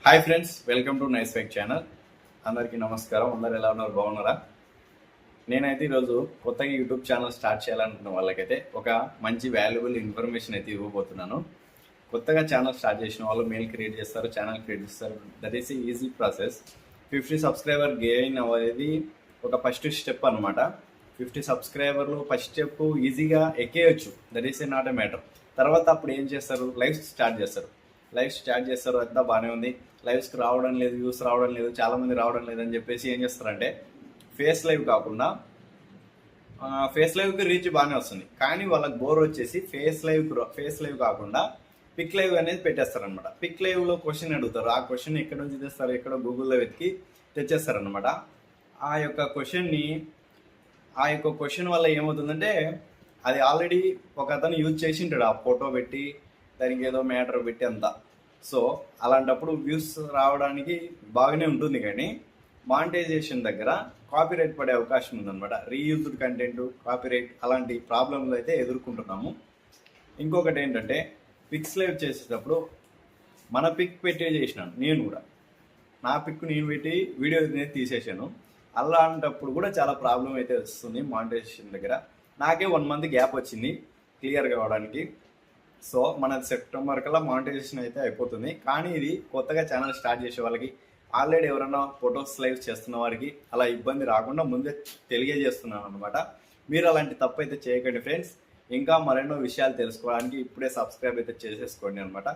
Hi friends, welcome to nice fact channel. అందరికీ నమస్కారం. అందరు ఎలా ఉన్నారు? బాగున్నారా? నేనైతే ఈరోజు కొత్తగా యూట్యూబ్ ఛానల్ స్టార్ట్ చేయాలనుకున్న వాళ్ళకైతే ఒక మంచి వాల్యుబుల్ ఇన్ఫర్మేషన్ అయితే ఇవ్వబోతున్నాను. కొత్తగా ఛానల్ స్టార్ట్ చేసిన వాళ్ళు మెయిల్ క్రియేట్ చేస్తారు, ఛానల్ క్రియేట్ చేస్తారు. That is easy process. 50 subscriber gain అవ్వేది ఒక ఫస్ట్ స్టెప్ అనమాట. 50 సబ్స్క్రైబర్లు ఫస్ట్ స్టెప్ ఈజీగా ఎక్కేయచ్చు. That is not a matter. తర్వాత అప్పుడు ఏం చేస్తారు? లైవ్ స్టార్ట్ చేస్తారు. అంతా బాగానే ఉంది. లైవ్స్కి రావడం లేదు, వ్యూస్ రావడం లేదు, చాలామంది రావడం లేదని చెప్పేసి ఏం చేస్తారంటే ఫేస్ లైవ్ కాకుండా ఫేస్ లైవ్కి రీచ్ బాగానే వస్తుంది, కానీ వాళ్ళకి బోర్ వచ్చేసి ఫేస్ లైవ్ కాకుండా పిక్ లైవ్ అనేది పెట్టేస్తారనమాట. పిక్ లైవ్లో క్వశ్చన్ అడుగుతారు. ఆ క్వశ్చన్ ఎక్కడ నుంచి తెస్తారు? ఎక్కడో గూగుల్లో వెతికి తెచ్చేస్తారనమాట. ఆ యొక్క క్వశ్చన్ వల్ల ఏమవుతుందంటే అది ఆల్రెడీ ఒక అతను యూజ్ చేసి ఉంటాడు, ఆ ఫోటో పెట్టి దానికి ఏదో మ్యాటర్ పెట్టి అంతా. సో అలాంటప్పుడు వ్యూస్ రావడానికి బాగానే ఉంటుంది, కానీ మానిటైజేషన్ దగ్గర కాపీరైట్ పడే అవకాశం ఉందన్నమాట. రీయూజ్డ్ కంటెంట్, కాపీరైట్ అలాంటి ప్రాబ్లమ్లు అయితే ఎదుర్కొంటున్నాము. ఇంకొకటి ఏంటంటే పిక్స్ లైవ్ చేసేటప్పుడు మన పిక్ పెట్టే చేసినాను నేను కూడా. నా పిక్ నేను పెట్టి వీడియో అనేది తీసేసాను. అలాంటప్పుడు కూడా చాలా ప్రాబ్లం అయితే వస్తుంది మానిటైజేషన్ దగ్గర. నాకే 1 మంత్ గ్యాప్ వచ్చింది క్లియర్ కావడానికి. సో మన సెప్టెంబర్ కల్లా మానిటైజేషన్ అయితే అయిపోతుంది. కానీ ఇది కొత్తగా ఛానల్ స్టార్ట్ చేసే వాళ్ళకి, ఆల్రెడీ ఎవరైనా ఫొటోస్ లైవ్ చేస్తున్న వారికి అలా ఇబ్బంది రాకుండా ముందే తెలియజేస్తున్నాను అనమాట. మీరు అలాంటి తప్పు అయితే చేయకండి ఫ్రెండ్స్. ఇంకా మరెన్నో విషయాలు తెలుసుకోవడానికి ఇప్పుడే సబ్స్క్రైబ్ అయితే చేసేసుకోండి అనమాట.